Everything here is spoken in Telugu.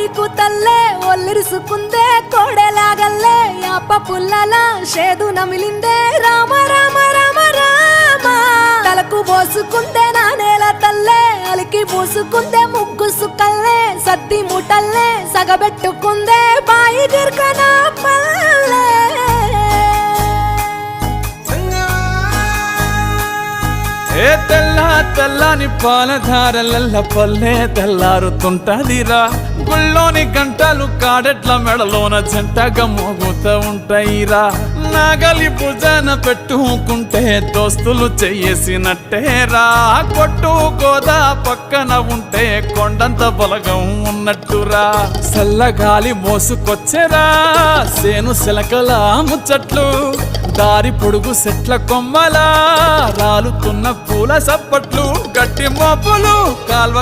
బైకు తల్లే ఒల్లిరుసుకుందే కోడెలాగల్లే యాప పుల్లల షేదు నమిలిందే రామ రామ రామ రామ తలకు పోసుకుందే నా నేల తల్లే అలికి పూసుకుందే ముగ్గు సుక్కల్లే సత్తి ముటల్లే సగబెట్టుకుందే బాయి గిర్కన పల్లె ఏ తెల్ల తెల్లని పాలధారలల్ల పల్లె తెల్లారుతుంటదిరా గుళ్ళోని గంటలు కాడెట్ల మెడలోన జంటగా మోగుతూ ఉంటాయిరా నాగలి భుజాన పెట్టుకుంటే దోస్తులు చెయ్యేసినట్టేరా కొట్టు గోదా పక్కన ఉంటే కొండంత బలగం ఉన్నట్టురా చల్లగాలి మోసుకొచ్చెరా సేను శిలకల ముచ్చట్లు దారి పొడుగు సెట్ల కొమ్మలా రాలుతున్న పూల సప్పట్లు గట్టి మోపులు కాల్వ